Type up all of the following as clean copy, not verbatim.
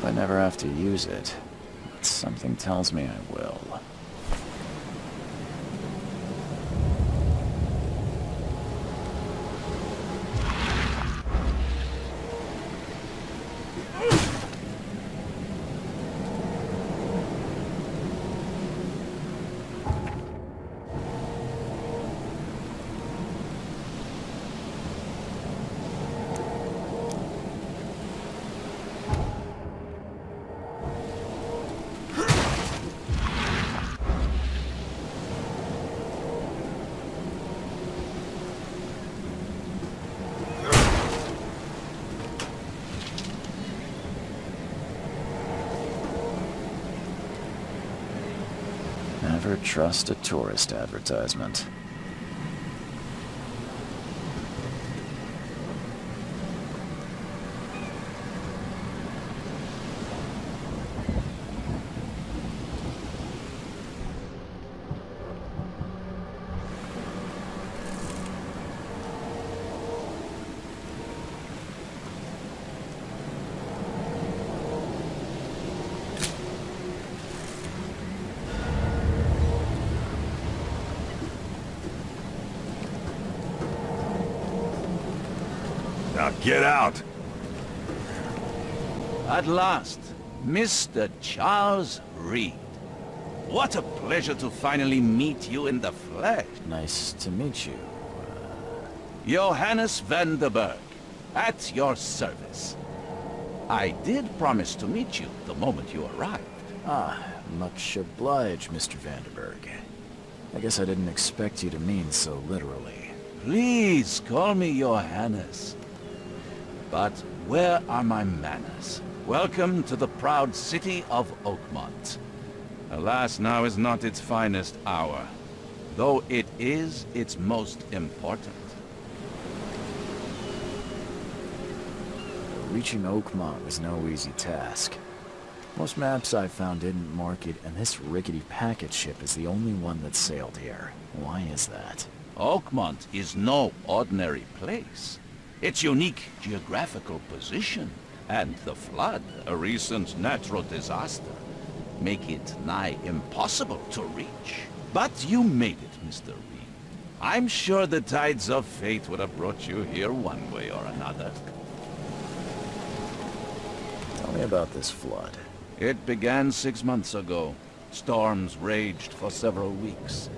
I never have to use it, but something tells me I will. Never trust a tourist advertisement. Now get out! At last, Mr. Charles Reed. What a pleasure to finally meet you in the flesh. Nice to meet you. Johannes van der Berg, at your service. I did promise to meet you the moment you arrived. Ah, much obliged, Mr. Vanderberg. I guess I didn't expect you to mean so literally. Please call me Johannes. But where are my manners? Welcome to the proud city of Oakmont. Alas, now is not its finest hour, though it is its most important. Reaching Oakmont was no easy task. Most maps I found didn't mark it, and this rickety packet ship is the only one that sailed here. Why is that? Oakmont is no ordinary place. Its unique geographical position and the flood, a recent natural disaster, make it nigh impossible to reach. But you made it, Mr. Reed. I'm sure the tides of fate would have brought you here one way or another. Tell me about this flood. It began 6 months ago. Storms raged for several weeks,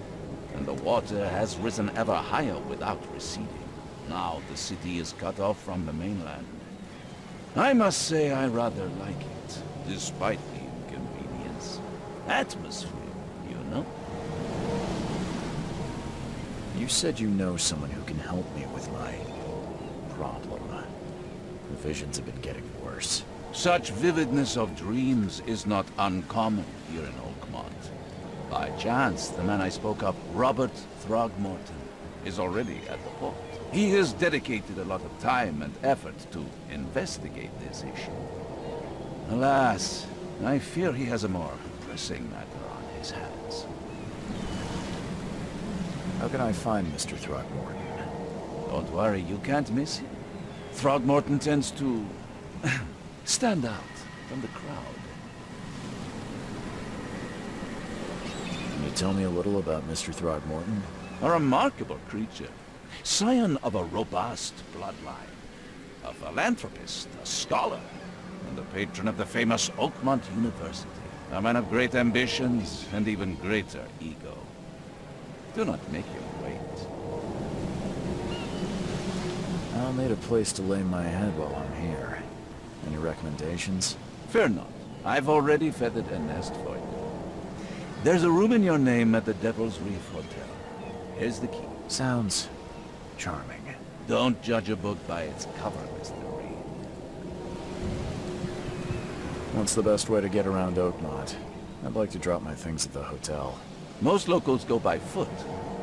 and the water has risen ever higher without receding. Now the city is cut off from the mainland. I must say I rather like it, despite the atmosphere, you know? You said you know someone who can help me with my problem. The visions have been getting worse. Such vividness of dreams is not uncommon here in Oakmont. By chance, the man I spoke of, Robert Throgmorton, is already at the port. He has dedicated a lot of time and effort to investigate this issue. Alas, I fear he has a more pressing matter on his hands. How can I find Mr. Throgmorton? Don't worry, you can't miss him. Throgmorton tends to stand out from the crowd. Can you tell me a little about Mr. Throgmorton? A remarkable creature. Scion of a robust bloodline. A philanthropist, a scholar, and a patron of the famous Oakmont University. A man of great ambitions and even greater ego. Do not make him wait. I'll need a place to lay my head while I'm here. Any recommendations? Fear not. I've already feathered a nest for you. There's a room in your name at the Devil's Reef Hotel. Here's the key. Sounds charming. Don't judge a book by its cover, Mr. Reed. What's the best way to get around Oakmont? I'd like to drop my things at the hotel. Most locals go by foot,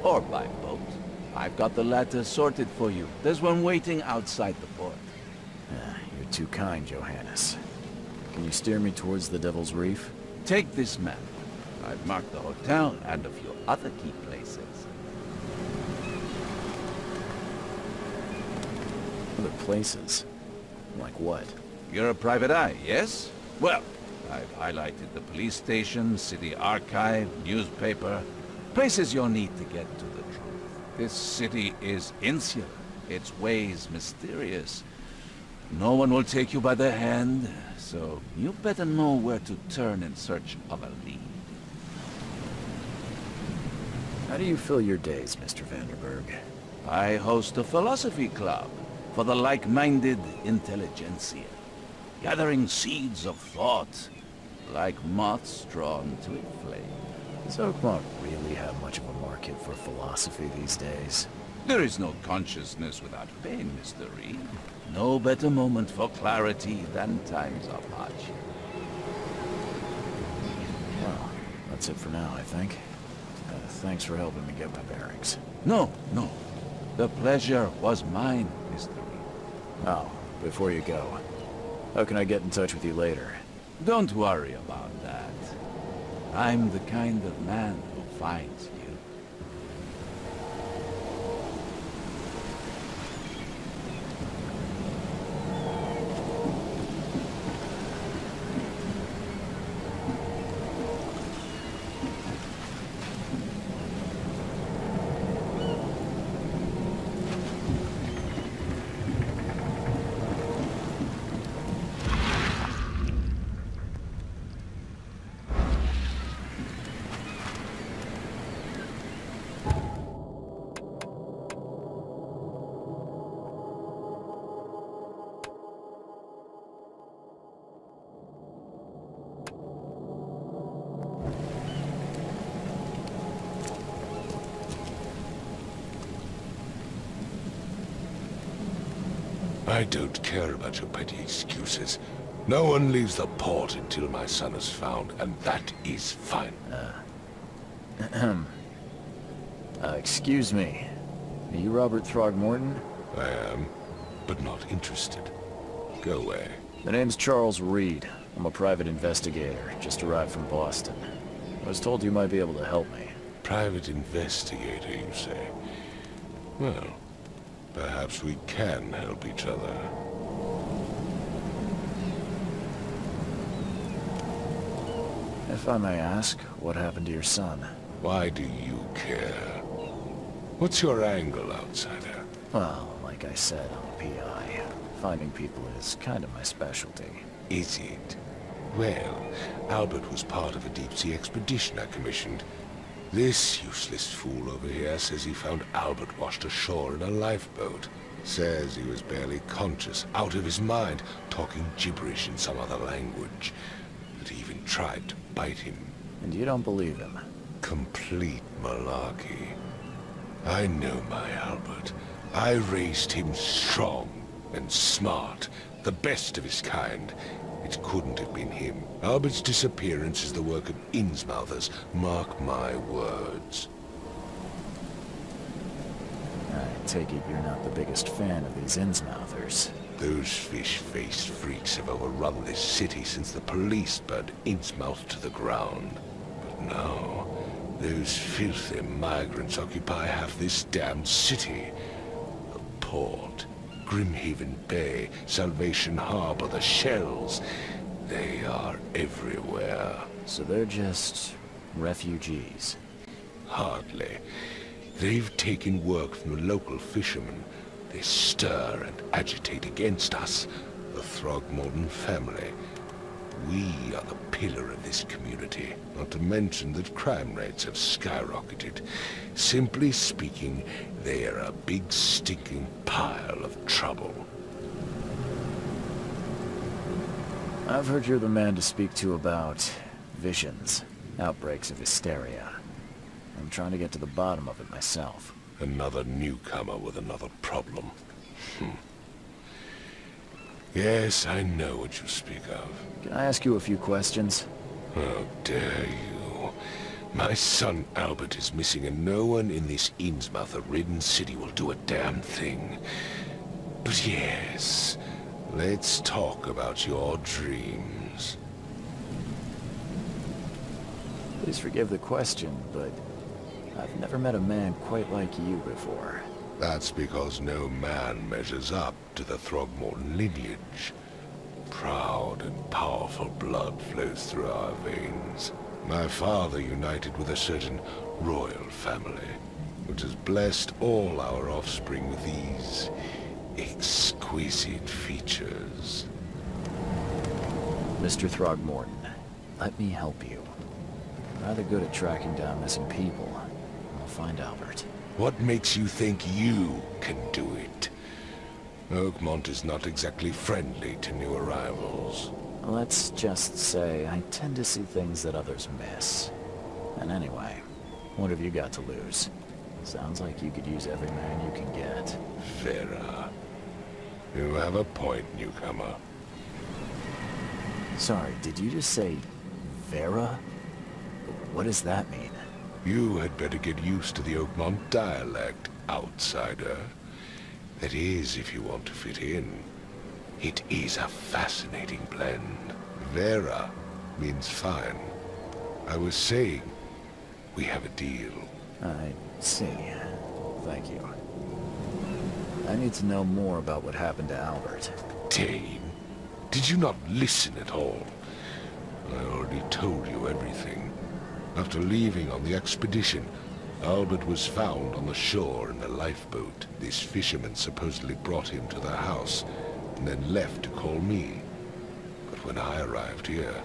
or by boat. I've got the latter sorted for you. There's one waiting outside the port. You're too kind, Johannes. Can you steer me towards the Devil's Reef? Take this map. I've marked the hotel and a few other key places. Other places? Like what? You're a private eye, yes? Well, I've highlighted the police station, city archive, newspaper, places you'll need to get to the truth. This city is insular, its ways mysterious. No one will take you by the hand, so you better know where to turn in search of a lead. How do you fill your days, Mr. Vanderberg? I host a philosophy club for the like-minded intelligentsia, gathering seeds of thought like moths drawn to a flame. Does Oakmont really have much of a market for philosophy these days? There is no consciousness without pain, Mr. Reed. No better moment for clarity than times of hardship. Well, that's it for now, I think. Thanks for helping me get my bearings. No. The pleasure was mine, Mr. Reed. Oh, before you go, how can I get in touch with you later? Don't worry about that. I'm the kind of man who finds you. I don't care about your petty excuses. No one leaves the port until my son is found, and that is fine. Excuse me. Are you Robert Throgmorton? I am, but not interested. Go away. The name's Charles Reed. I'm a private investigator, just arrived from Boston. I was told you might be able to help me. Private investigator, you say? Well, perhaps we can help each other. If I may ask, what happened to your son? Why do you care? What's your angle, outsider? Well, like I said, I'm a PI. Finding people is kind of my specialty. Is it? Well, Albert was part of a deep-sea expedition I commissioned. This useless fool over here says he found Albert washed ashore in a lifeboat. Says he was barely conscious, out of his mind, talking gibberish in some other language. That he even tried to bite him. And you don't believe him? Complete malarkey. I know my Albert. I raised him strong and smart, the best of his kind. It couldn't have been him. Albert's disappearance is the work of Innsmouthers. Mark my words. I take it you're not the biggest fan of these Innsmouthers. Those fish-faced freaks have overrun this city since the police burned Innsmouth to the ground. But now, those filthy migrants occupy half this damned city. The port, Grimhaven Bay, Salvation Harbor, the shells. They are everywhere. So they're just refugees? Hardly. They've taken work from the local fishermen. They stir and agitate against us, the Throgmorton family. We are the pillar of this community, not to mention that crime rates have skyrocketed. Simply speaking, they are a big stinking pile of trouble. I've heard you're the man to speak to about visions, outbreaks of hysteria. I'm trying to get to the bottom of it myself. Another newcomer with another problem. Yes, I know what you speak of. Can I ask you a few questions? How dare you? My son Albert is missing and no one in this Innsmouth-ridden city will do a damn thing. But yes, let's talk about your dreams. Please forgive the question, but I've never met a man quite like you before. That's because no man measures up to the Throgmorton lineage. Proud and powerful blood flows through our veins. My father united with a certain royal family, which has blessed all our offspring with these exquisite features. Mr. Throgmorton, let me help you. I'm rather good at tracking down missing people. I'll find Albert. What makes you think you can do it? Oakmont is not exactly friendly to new arrivals. Let's just say I tend to see things that others miss. And anyway, what have you got to lose? Sounds like you could use every man you can get. Vera. You have a point, newcomer. Sorry, did you just say Vera? What does that mean? You had better get used to the Oakmont dialect, outsider. That is, if you want to fit in. It is a fascinating blend. Vera means fine. I was saying, we have a deal. I see. Thank you. I need to know more about what happened to Albert. Dane, did you not listen at all? I already told you everything. After leaving on the expedition, Albert was found on the shore in a lifeboat. This fisherman supposedly brought him to the house, and then left to call me. But when I arrived here,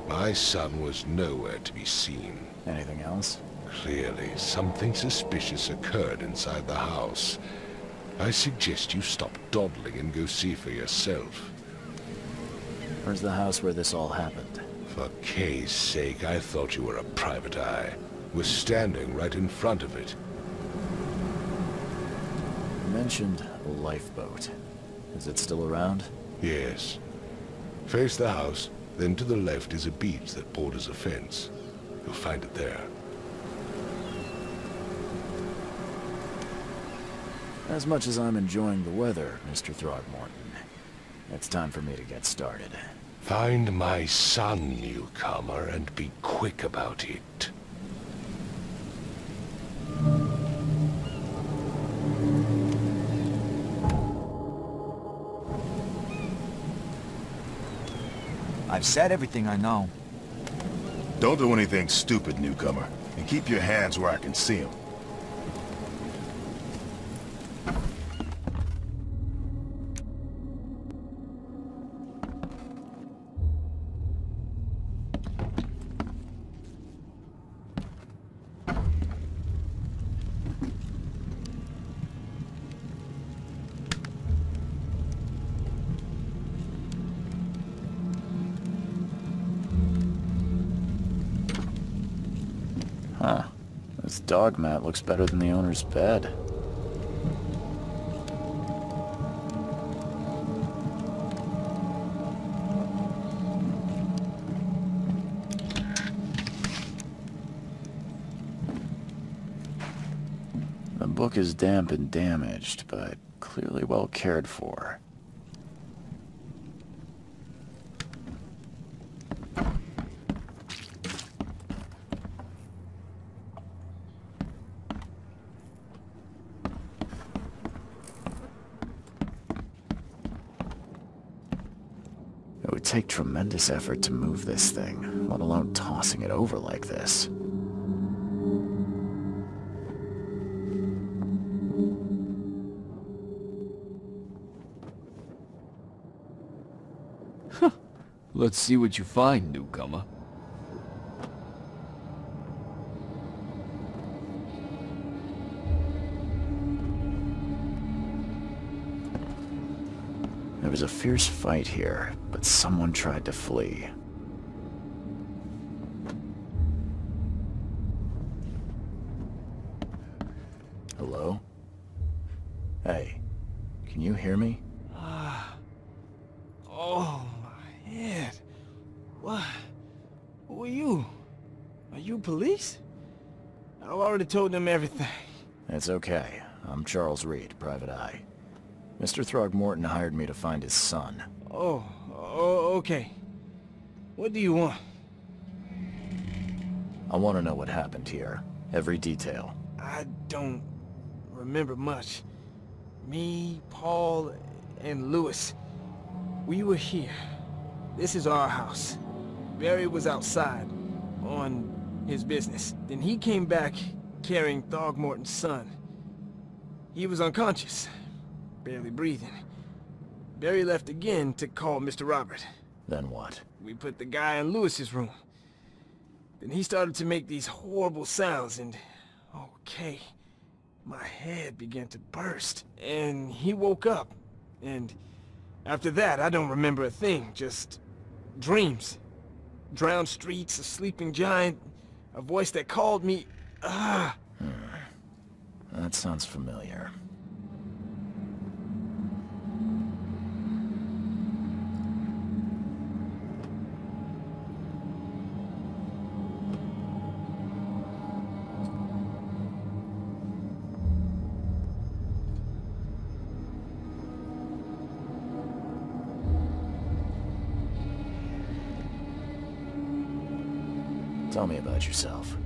my son was nowhere to be seen. Anything else? Clearly, something suspicious occurred inside the house. I suggest you stop dawdling and go see for yourself. Where's the house where this all happened? For Kay's sake, I thought you were a private eye. We're standing right in front of it. You mentioned a lifeboat. Is it still around? Yes. Face the house, then to the left is a beach that borders a fence. You'll find it there. As much as I'm enjoying the weather, Mr. Throgmorton, it's time for me to get started. Find my son, newcomer, and be quick about it. I've said everything I know. Don't do anything stupid, newcomer. And keep your hands where I can see them. Huh. This dog mat looks better than the owner's bed. The book is damp and damaged, but clearly well cared for. It would take tremendous effort to move this thing, let alone tossing it over like this. Let's see what you find, newcomer. There was a fierce fight here, but someone tried to flee. Hello? Hey, can you hear me? Oh, my head. What? Who are you? Are you police? I've already told them everything. It's okay. I'm Charles Reed, Private Eye. Mr. Throgmorton hired me to find his son. Oh, okay. What do you want? I want to know what happened here. Every detail. I don't remember much. Me, Paul, and Lewis, we were here. This is our house. Barry was outside, on his business. Then he came back carrying Throgmorton's son. He was unconscious, barely breathing. Barry left again to call Mr. Robert. Then what? We put the guy in Lewis's room. Then he started to make these horrible sounds and... okay. My head began to burst. And he woke up. And after that, I don't remember a thing. Just dreams. Drowned streets, a sleeping giant, a voice that called me... That sounds familiar. Tell me about yourself.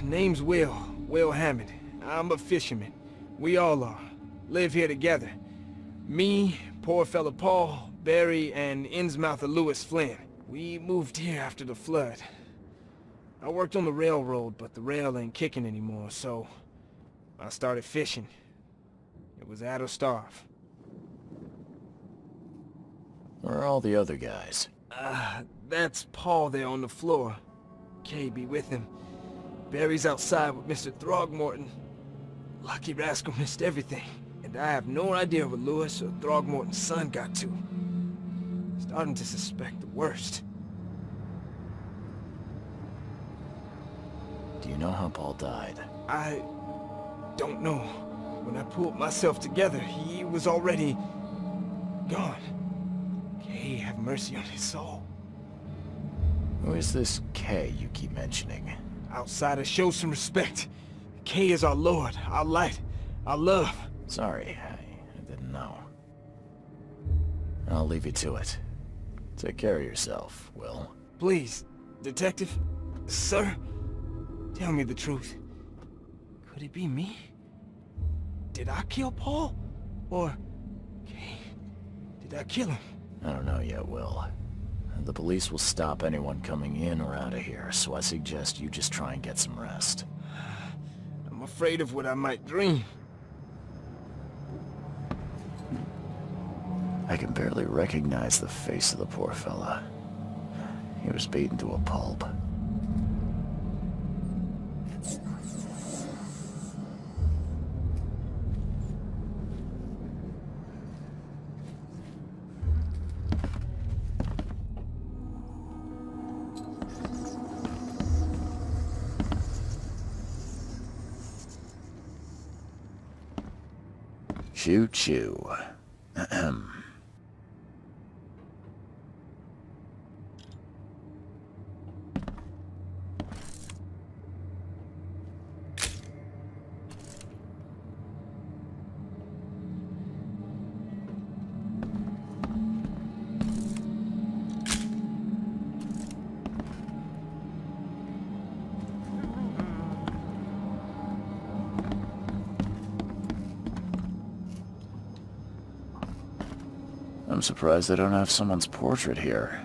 Name's Will Hammond. I'm a fisherman. We all are. Live here together. Me, poor fella Paul, Barry, and Innsmouther Lewis Flynn. We moved here after the flood. I worked on the railroad, but the rail ain't kicking anymore, so I started fishing. It was add or starve. Where are all the other guys? That's Paul there on the floor. Kay be with him. Barry's outside with Mr. Throgmorton. Lucky rascal missed everything. And I have no idea what Lewis or Throgmorton's son got to. Starting to suspect the worst. Do you know how Paul died? I don't know. When I pulled myself together, he was already gone. Kay have mercy on his soul. Who is this K you keep mentioning? Outsiders, show some respect. Kay is our lord, our light, our love. Sorry, I didn't know. I'll leave you to it. Take care of yourself, Will. Please, detective, sir, tell me the truth. Could it be me? Did I kill Paul? Or, Kay, did I kill him? I don't know yet, Will. The police will stop anyone coming in or out of here, so I suggest you just try and get some rest. I'm afraid of what I might dream. I can barely recognize the face of the poor fella. He was beaten to a pulp. Choo choo. Ahem. I'm surprised they don't have someone's portrait here.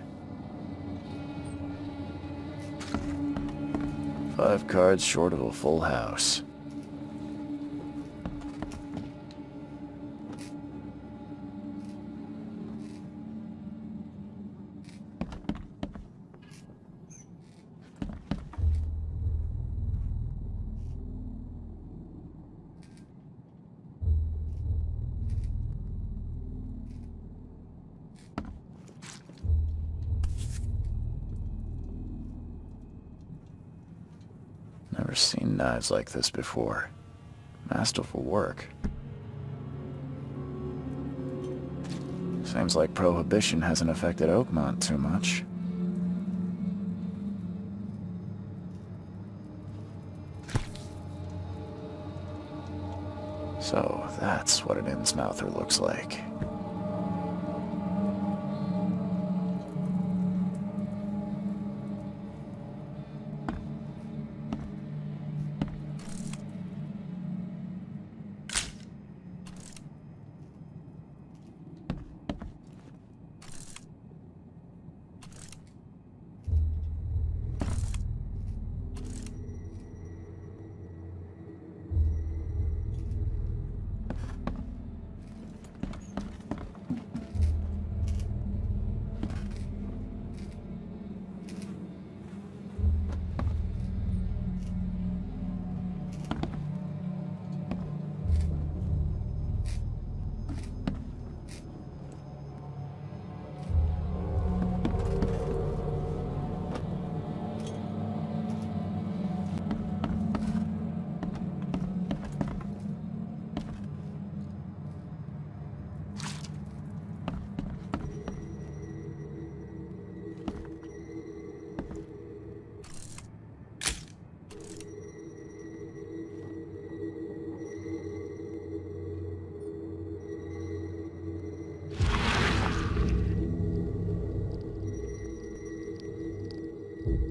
5 cards short of a full house. Never seen knives like this before. Masterful work. Seems like Prohibition hasn't affected Oakmont too much. So, that's what an Innsmouther looks like.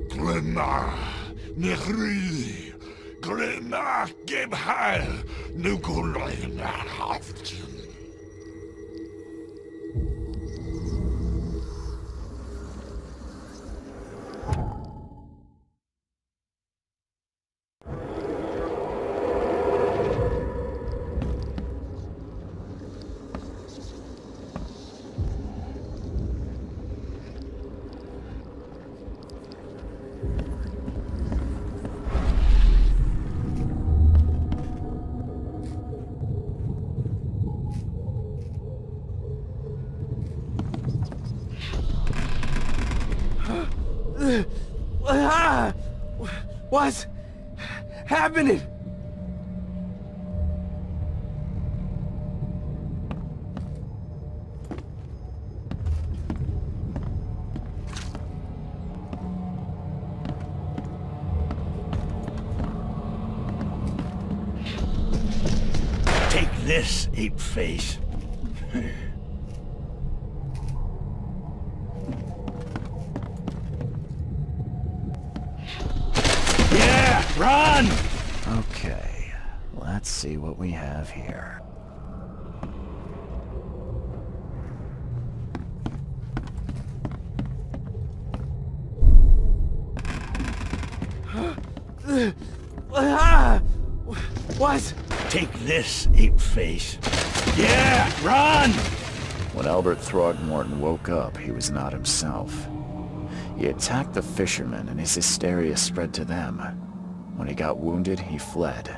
Glimmer, Nechri, Glimmer, gib heil, Nukulin, Haftin. What's happening? Take this, ape face. Run! Okay, let's see what we have here. What? Take this, ape face. Yeah, run! When Albert Throgmorton woke up, he was not himself. He attacked the fishermen, and his hysteria spread to them. When he got wounded, he fled.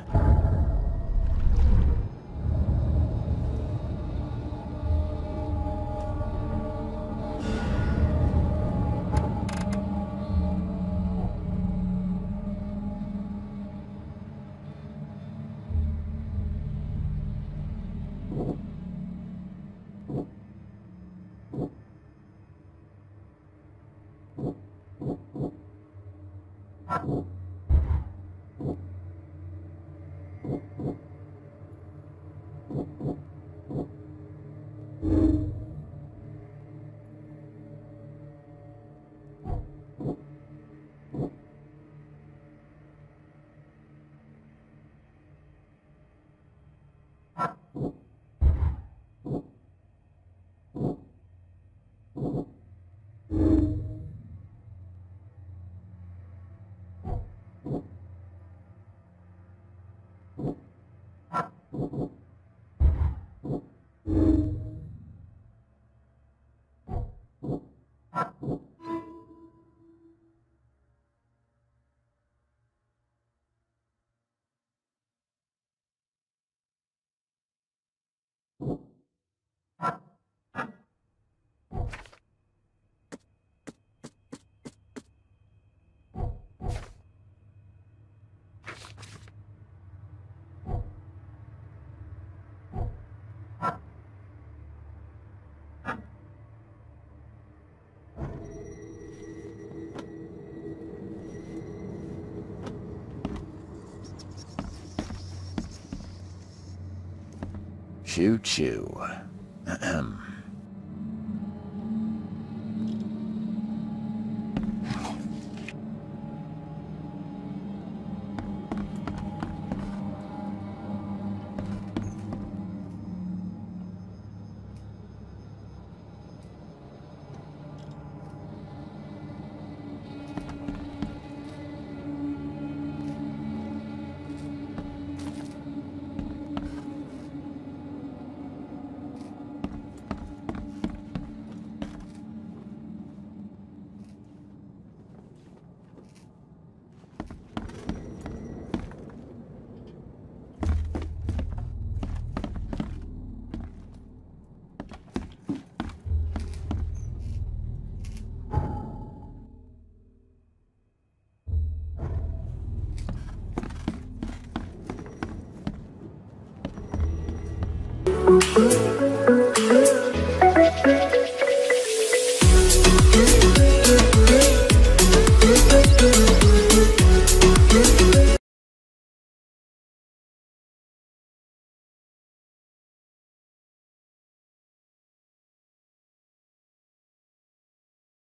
Choo-choo. Ahem.